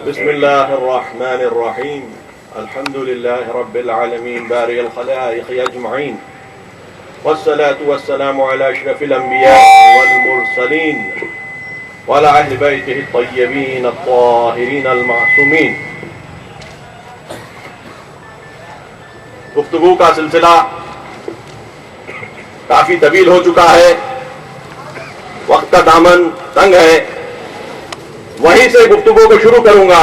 بسم الله الرحمن الرحيم الحمد لله رب العالمين بارئ الخلائق أجمعين والصلاة والسلام على أشرف الأنبياء والمرسلين وعلى أهل بيته الطيبين الطاهرين المعصومين. گفتگو کا سلسلہ کافی طویل ہو چکا ہے، وقت کا دامن تنگ ہے. وہیں سے گفتگو کو شروع کروں گا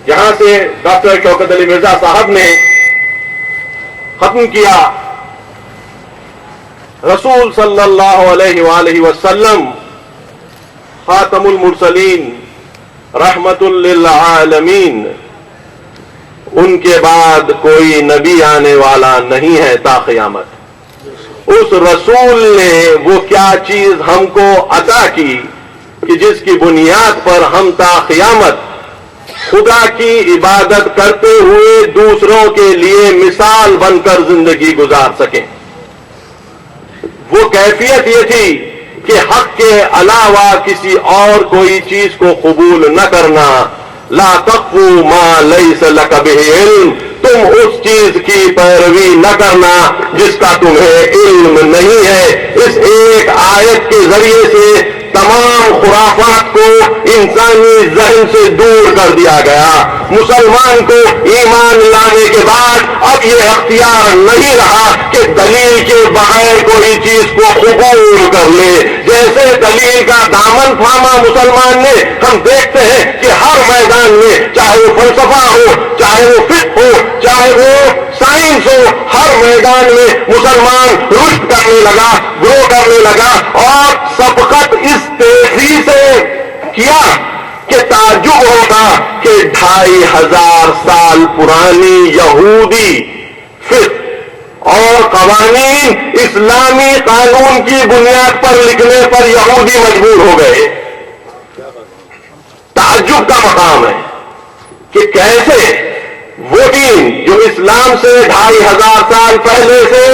جہاں سے ڈاکٹر شوکت علی مرزا صاحب نے ختم کیا. رسول صلی اللہ علیہ وآلہ وسلم خاتم المرسلین رحمت للعالمین، ان کے بعد کوئی نبی آنے والا نہیں ہے تا قیامت. اس رسول نے وہ کیا چیز ہم کو عطا کی کہ جس کی بنیاد پر ہم تا قیامت خدا کی عبادت کرتے ہوئے دوسروں کے لیے مثال بن کر زندگی گزار سکیں. وہ کیفیت یہ تھی کہ حق کے علاوہ کسی اور کوئی چیز کو قبول نہ کرنا. لا تقف ما لیس لک بہ علم، تم اس چیز کی پیروی نہ کرنا جس کا تمہیں علم نہیں ہے. اس ایک آیت کے ذریعے سے تمام خرافات کو انسانی ذہن سے دور کر دیا گیا. مسلمان کو ایمان لانے کے بعد اب یہ اختیار نہیں رہا کہ دلیل کے بغیر کوئی چیز کو قبول کر لے. جیسے دلیل کا دامن تھاما مسلمان نے، ہم دیکھتے ہیں کہ ہر میدان میں، چاہے وہ فلسفہ ہو، چاہے وہ فقہ ہو، چاہے وہ سائنس ہو، ہر میدان میں مسلمان رشد کرنے لگا، گرو کرنے لگا. اور سبقت اس تیزی سے کیا کہ تعجب ہوگا کہ 2500 سال پرانی یہودی فقہ اور قوانین اسلامی قانون کی بنیاد پر لکھنے پر یہودی مجبور ہو گئے. تعجب کا مقام ہے کہ کیسے وہ دین جو اسلام سے 2500 سال پہلے سے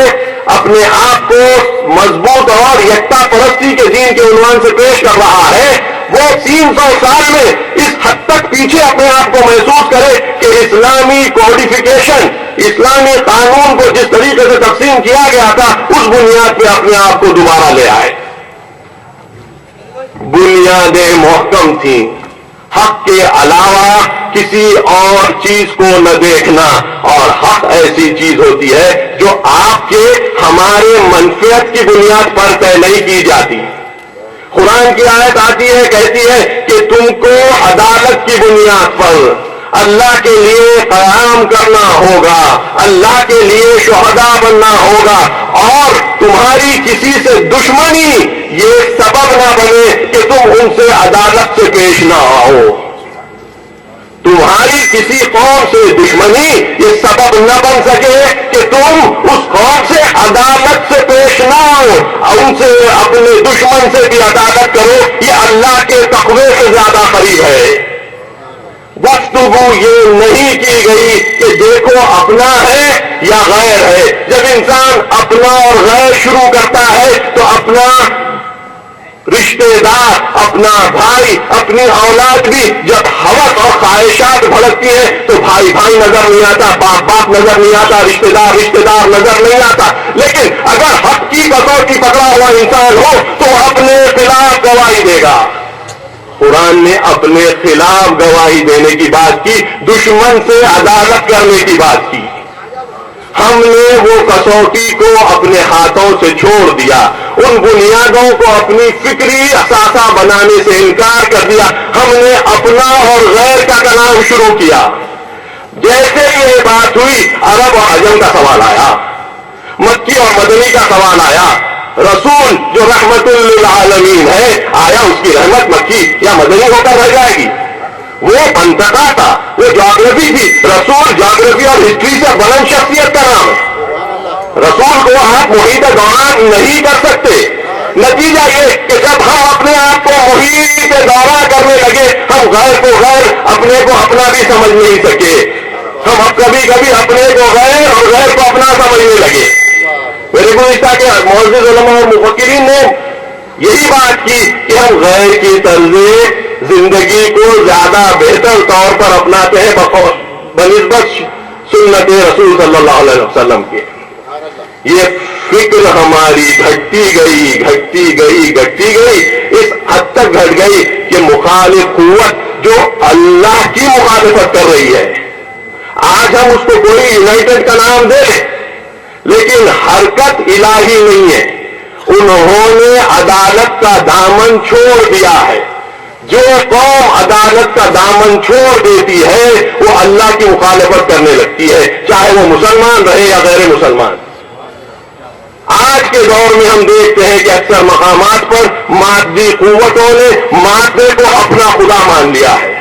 اپنے آپ کو مضبوط اور یکتا پرستی کے دین کے عنوان سے پیش کر رہا ہے، وہ 300 سال میں اس حد تک پیچھے اپنے آپ کو محسوس کرے کہ اسلامی کوڈیفیکیشن، اسلامی قانون کو جس طریقے سے تقسیم کیا گیا تھا اس بنیاد پہ اپنے آپ کو دوبارہ لے آئے. بنیادیں محکم تھیں، حق کے علاوہ کسی اور چیز کو نہ دیکھنا. اور حق ایسی چیز ہوتی ہے جو آپ کے ہمارے منفعت کی بنیاد پر طے نہیں کی جاتی. قرآن کی آیت آتی ہے، کہتی ہے کہ تم کو عدالت کی بنیاد پر اللہ کے لیے قیام کرنا ہوگا، اللہ کے لیے شہداء بننا ہوگا، اور تمہاری کسی سے دشمنی یہ سبب نہ بنے کہ تم ان سے عدالت سے پیش نہ آؤ. تمہاری کسی قوم سے دشمنی یہ سبب نہ بن سکے کہ تم اس قوم سے عدالت سے پیش نہ آؤ، ان سے اپنے دشمن سے بھی عدالت کرو. یہ اللہ کے تقوی سے زیادہ قریب ہے. گفتگو یہ نہیں کی گئی کہ دیکھو اپنا ہے یا غیر ہے. جب انسان اپنا اور غیر شروع کرتا ہے تو اپنا رشتے دار، اپنا بھائی، اپنی اولاد بھی جب ہوس اور خواہشات بھڑکتی ہیں تو بھائی بھائی نظر نہیں آتا، باپ باپ نظر نہیں آتا، رشتے دار نظر نہیں آتا. لیکن اگر حق کی کسوٹی پکڑا ہوا انسان ہو تو اپنے خلاف گواہی دے گا. قرآن نے اپنے خلاف گواہی دینے کی بات کی، دشمن سے عدالت کرنے کی بات کی. ہم نے وہ کسوٹی کو اپنے ہاتھوں سے چھوڑ دیا، ان بنیادوں کو اپنی فکری اثاثہ بنانے سے انکار کر دیا. ہم نے اپنا اور غیر کا کلام شروع کیا. جیسے یہ بات ہوئی عرب اور عجم کا سوال آیا، مکی اور مدنی کا سوال آیا. رسول جو رحمت للعالمین ہے، آیا اس کی رحمت مکی یا مدنی ہو کر رہ جائے گی؟ وہ منطقہ تھا، وہ جغرافی تھی. رسول جغرافی اور ہسٹری سے بلند شخصیت کا نام ہے. رسول کو آپ محیط دوران نہیں کر سکتے. نتیجہ یہ کہ جب ہم اپنے آپ کو محیط دورہ کرنے لگے، ہم غیر کو غیر، اپنے کو اپنا بھی سمجھ نہیں سکے. ہم کبھی کبھی اپنے کو غیر اور غیر کو اپنا سمجھنے لگے. میرے گزشتہ کے معزز علماء اور مفکرین نے یہی بات کی کہ ہم غیر کی طرز زندگی کو زیادہ بہتر طور پر اپناتے ہیں بنسبت سنت رسول صلی اللہ علیہ وسلم کے. یہ فکر ہماری گھٹتی گئی اس حد تک گھٹ گئی کہ مخالف قوت جو اللہ کی مخالفت کر رہی ہے، آج ہم اس کو کوئی یونائٹڈ کا نام دے لیکن حرکت الہی نہیں ہے. انہوں نے عدالت کا دامن چھوڑ دیا ہے. جو قوم عدالت کا دامن چھوڑ دیتی ہے وہ اللہ کی مخالفت کرنے لگتی ہے، چاہے وہ مسلمان رہے یا غیر مسلمان. آج کے دور میں ہم دیکھتے ہیں کہ اکثر مقامات پر مادی قوتوں نے مادے کو اپنا خدا مان لیا ہے.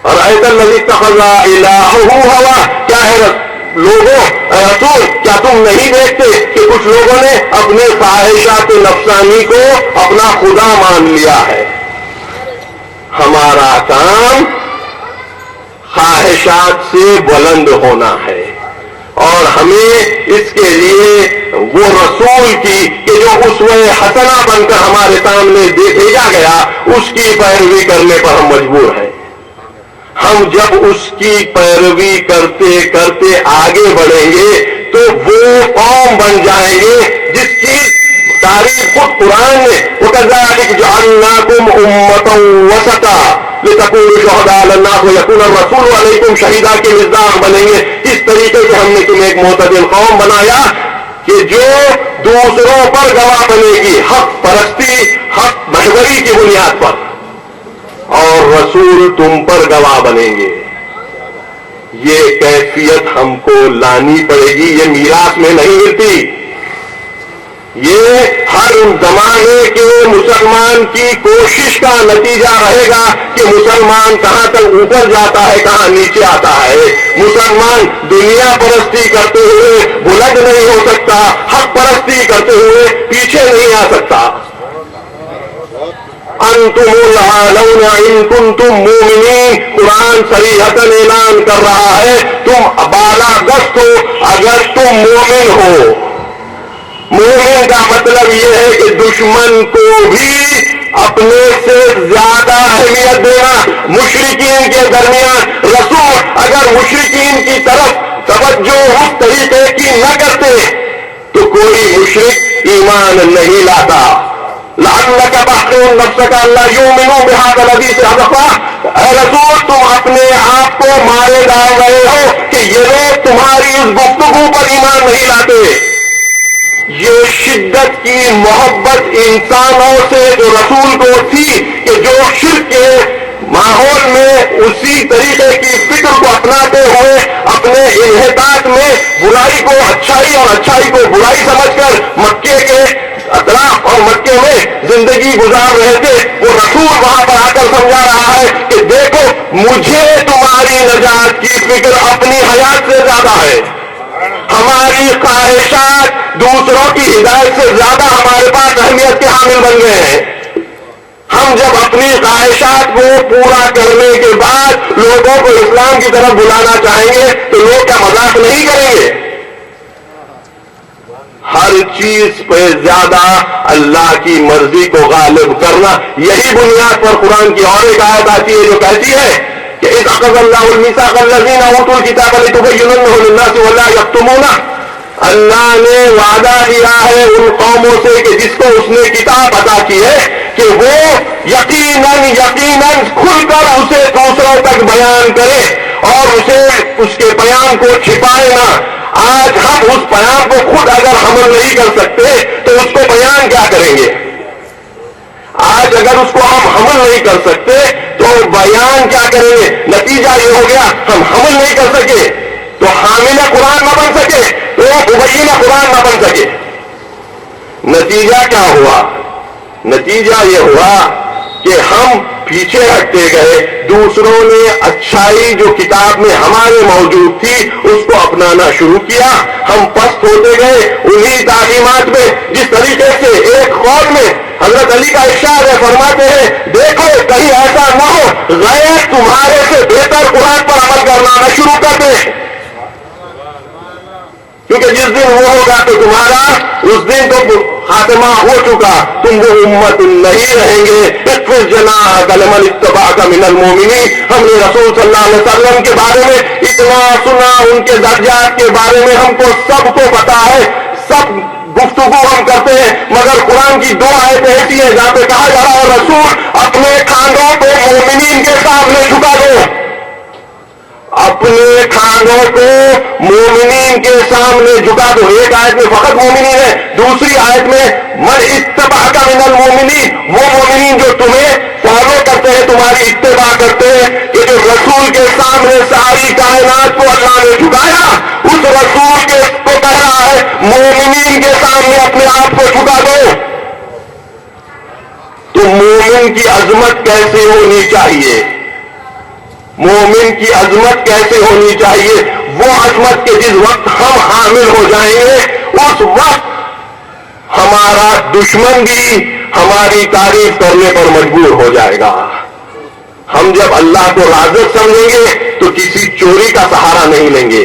اور ایسا الذی اتخذ الہہ ہوا، کیا ہے لوگوں رسول کیا تم نہیں دیکھتے کہ کچھ لوگوں نے اپنے خواہشات نفسانی کو اپنا خدا مان لیا ہے. ہمارا کام خواہشات سے بلند ہونا ہے اور ہمیں اس کے لیے وہ رسول کی کہ جو اسوہ حسنہ بن کر ہمارے سامنے بھیجا گیا اس کی پیروی کرنے پر ہم مجبور ہیں. ہم جب اس کی پیروی کرتے کرتے آگے بڑھیں گے تو وہ قوم بن جائیں گے جس کی تعریف خود قرآن نے وَكَذَلِكَ جَعَلْنَاكُمْ أُمَّةً وَسَطًا لِتَكُونُوا شُهَدَاءَ عَلَى النَّاسِ وَيَكُونَ الرَّسُولُ عَلَيْكُمْ شَهِيدًا کے مصداق بنیں گے. اس طریقے سے ہم نے تمہیں ایک معتدل قوم بنایا کہ جو دوسروں پر گواہ بنے گی، حق پرستی حق محوری کی بنیاد پر، اور رسول تم پر گواہ بنیں گے. یہ کیفیت ہم کو لانی پڑے گی، یہ میراث میں نہیں ملتی. یہ ہر زمانے کے مسلمان کی کوشش کا نتیجہ رہے گا کہ مسلمان کہاں تک اوپر جاتا ہے کہاں نیچے آتا ہے. مسلمان دنیا پرستی کرتے ہوئے بلند نہیں ہو سکتا، حق پرستی کرتے ہوئے پیچھے نہیں آ سکتا. انتم الاعلون ان کنتم مومنین، قرآن صریحتاً اعلان کر رہا ہے تم بالا دست ہو اگر تم مومن ہو. مومن کا مطلب یہ ہے کہ دشمن کو بھی اپنے سے زیادہ اہمیت دینا. مشرکین کے درمیان رسول اگر مشرکین کی طرف توجہ اس طریقے کی نہ کرتے تو کوئی مشرک ایمان نہیں لاتا. لعلک باخع نفسک الا یؤمنوا بهذا الحدیث اسفا، اے رسول تم اپنے آپ کو مارے ڈال رہے ہو کہ یہ لوگ تمہاری اس گفتگو پر ایمان نہیں لاتے. یہ شدت کی محبت انسانوں سے جو رسول کو تھی کہ جو شرک کے ماحول میں اسی طریقے کی فکر کو اپناتے ہوئے اپنے انحطاط میں برائی کو اچھائی اور اچھائی کو برائی سمجھ کر مکے کے اطراف اور مکے میں زندگی گزار رہے تھے، وہ رسول وہاں پر آ کر سمجھا رہا ہے کہ دیکھو مجھے تمہاری نجات کی فکر اپنی حیات سے زیادہ ہے. ہماری خواہشات دوسروں کی ہدایت سے زیادہ ہمارے پاس اہمیت کے حامل بن گئے ہیں. ہم جب اپنی خواہشات کو پورا کرنے کے بعد لوگوں کو اسلام کی طرف بلانا چاہیں گے تو لوگ کیا مذاق نہیں کریں گے؟ ہر چیز پہ زیادہ اللہ کی مرضی کو غالب کرنا، یہی بنیاد پر قرآن کی اور ایک آیت آتی ہے جو کہتی ہے کہ اذ اخذ اللہ المیثاق الذین اوتوا الکتاب لتبیننہ للناس ولا یکتمونہ. اللہ نے وعدہ لیا ہے ان قوموں سے کہ جس کو اس نے کتاب عطا کی ہے کہ وہ یقیناً کھل کر اسے دوسروں تک بیان کرے اور اس کے بیان کو چھپائے نہ. آج ہم اس بیان کو خود اگر حمل نہیں کر سکتے تو اس کو بیان کیا کریں گے؟ آج اگر اس کو ہم حمل نہیں کر سکتے تو بیان کیا کریں گے؟ نتیجہ یہ ہو گیا ہم حمل نہیں کر سکے تو حامل قرآن نہ بن سکے تو مبین قرآن نہ بن سکے. نتیجہ کیا ہوا؟ نتیجہ یہ ہوا کہ ہم پیچھے ہٹتے گئے. دوسروں نے اچھائی جو کتاب میں ہمارے موجود تھی اس کو اپنانا شروع کیا. ہم پست ہوتے گئے انہی تعلیمات میں جس طریقے سے ایک قول میں حضرت علی کا ارشاد ہے، فرماتے ہیں دیکھو کہیں ایسا نہ ہو غیر تمہارے سے بہتر قرآن پر عمل کرنا نہ شروع کر دے. کیونکہ جس دن وہ ہوگا تو تمہارا اس دن تو خاتمہ ہو چکا، تم وہ امت نہیں رہیں گے۔ اخفض جناحک لمن اتبعک من المؤمنین۔ ہم نے رسول صلی اللہ علیہ وسلم کے بارے میں اتنا سنا، ان کے درجات کے بارے میں ہم کو سب کو پتا ہے، سب گفتگو ہم کرتے ہیں، مگر قرآن کی دو آیتیں ایسی ہیں جہاں پہ کہا جا رہا ہے رسول اپنے کھانوں کو مومنین کے سامنے جھکا دو، اپنے کھانوں کو مومنین کے سامنے جھکا دو۔ ایک آیت میں فقط مومنین ہے، دوسری آیت میں من اتبعک من المؤمنین، وہ مومنین جو تمہیں فالو کرتے ہیں، تمہاری اتباع کرتے ہیں، کہ جو رسول کے سامنے ساری کائنات کو اللہ نے جھکایا، اس رسول کے کو کہہ رہا ہے مومنین کے سامنے اپنے آپ کو جھکا دو۔ تو مومن کی عظمت کیسے ہونی چاہیے؟ مومن کی عظمت کیسے ہونی چاہیے؟ وہ عظمت کے جس وقت ہم حامل ہو جائیں گے، اس وقت ہمارا دشمن بھی ہماری تعریف کرنے پر مجبور ہو جائے گا۔ ہم جب اللہ کو رازق سمجھیں گے تو کسی چوری کا سہارا نہیں لیں گے،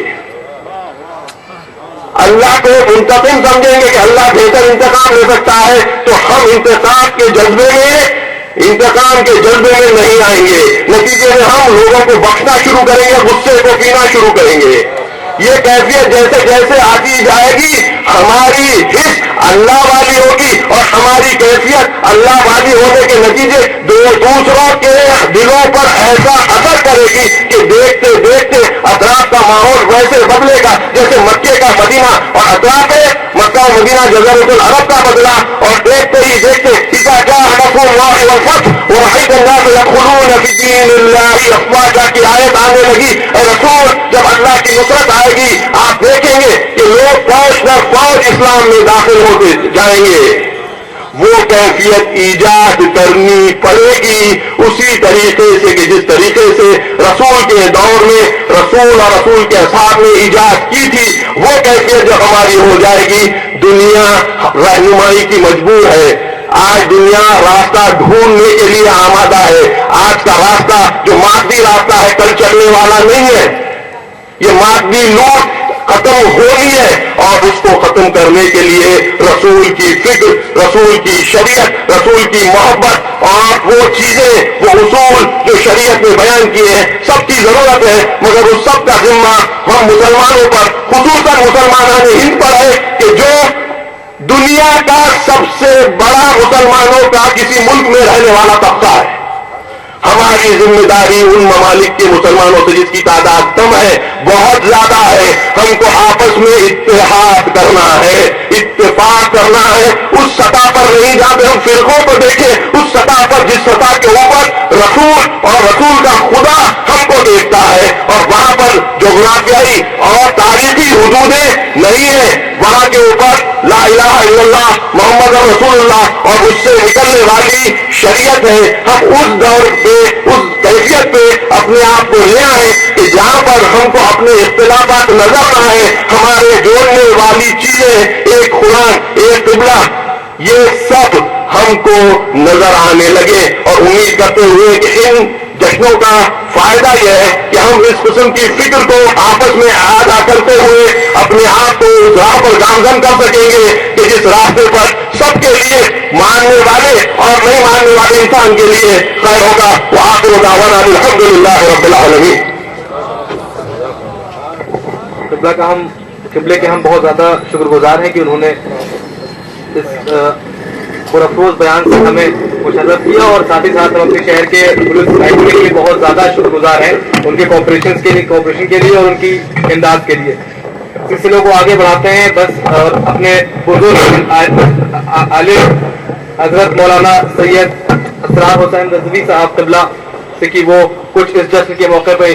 اللہ کو منتقم سمجھیں گے کہ اللہ بہتر انتقام لے سکتا ہے، تو ہم انتقام کے جذبے میں نہیں آئیں گے، نتیجے میں ہم لوگوں کو بخشنا شروع کریں گے، غصے کو پینا شروع کریں گے۔ یہ کیفیت جیسے جیسے آتی جائے گی، ہماری حص اللہ والی ہوگی اور ہماری کیفیت اللہ والی ہونے کے نتیجے دوسروں کے دلوں پر ایسا اثر کرے گی کہ دیکھتے دیکھتے اطراف کا ماحول ویسے بدلے گا جیسے مکے کا مدینہ اور اطراف مکہ و مدینہ جزیرۃ العرب کا بدلا، اور دیکھتے ہی دیکھتے اذا جاء نصر اللہ والفتح ورأيت الناس يدخلون في دين الله افواجا کی آیت آنے لگی۔ اے رسول، جب اللہ کی نصرت آئے گی آپ دیکھیں گے کہ لوگ فوج در فوج اسلام میں داخل ہوتے جائیں گے۔ وہ کیفیت ایجاد کرنی پڑے گی اسی طریقے سے کہ جس طریقے سے رسول کے دور میں رسول اور رسول کے اصحاب نے ایجاد کی تھی، وہ کیفیت جب ہماری ہو جائے گی، دنیا رہنمائی کی مجبور ہے۔ آج دنیا راستہ ڈھونڈنے کے لیے آمادہ ہے۔ آج کا راستہ جو مادی راستہ ہے کل چلنے والا نہیں ہے، یہ مادی لوٹ ختم ہونی ہے، اور اس کو ختم کرنے کے لیے رسول کی فکر، رسول کی شریعت، رسول کی محبت اور وہ چیزیں، وہ اصول جو شریعت میں بیان کیے ہیں، سب کی ضرورت ہے۔ مگر اس سب کا ذمہ ہم مسلمانوں پر، خصوصاً مسلمانان ہند پر ہے کہ جو دنیا کا سب سے بڑا مسلمانوں کا کسی ملک میں رہنے والا طبقہ ہے، ہماری ذمہ داری ان ممالک کے مسلمانوں سے جس کی تعداد کم ہے، بہت زیادہ ہے، ہم کو آپس میں اتحاد کرنا ہے، اتفاق کرنا ہے، اس سطح پر نہیں جہاں پہ ہم فرقوں کو دیکھیں، اس سطح پر جس سطح کے اوپر رسول اور رسول کا خدا ہم کو دیکھتا ہے، اور وہاں پر جغرافیائی اور تاریخی حدودیں نہیں ہیں، وہاں کے اوپر لا الہ الا اللہ محمد رسول اللہ اور اس سے نکلنے والی شریعت ہے۔ ہم اس دور پہ، اس کیفیت پہ اپنے آپ کو لے آئیں کہ جہاں پر ہم کو اپنے اختلافات نظر نہ آئے، ہمارے جوڑنے والی چیزیں ایک قرآن، ایک قبلہ، یہ سب ہم کو نظر آنے لگے، اور امید کرتے ہوئے کہ ان جشنوں کا فائدہ یہ ہے کہ ہم اس قسم کی فکر کو آپس میں ادا کرتے ہوئے اپنے آپ کو اس راہ پر گامزن کر سکیں گے کہ جس راستے پر سب کے لیے، ماننے والے اور نہیں ماننے والے انسان کے لیے خیر ہوگا۔ وآخر دعوانا الحمدللہ رب العالمین۔ قبلے کے ہم بہت زیادہ شکر گزار ہیں کہ انہوں نے اس پرافروز بیان سے ہمیں مشرف کیا، اور ساتھ ہی ساتھ ہم اپنے شہر کے پولیس سوسائٹی کے لیے بہت زیادہ شکر گزار ہیں، ان کے کوآپریشن کے لیے اور ان کی امداد کے لیے۔ سلسلوں کو آگے بڑھاتے ہیں، بس اپنے بزرگ عالم حضرت مولانا سید اسرار حسین رضوی صاحب قبلہ سے کہ وہ کچھ اس جشن کے موقع پر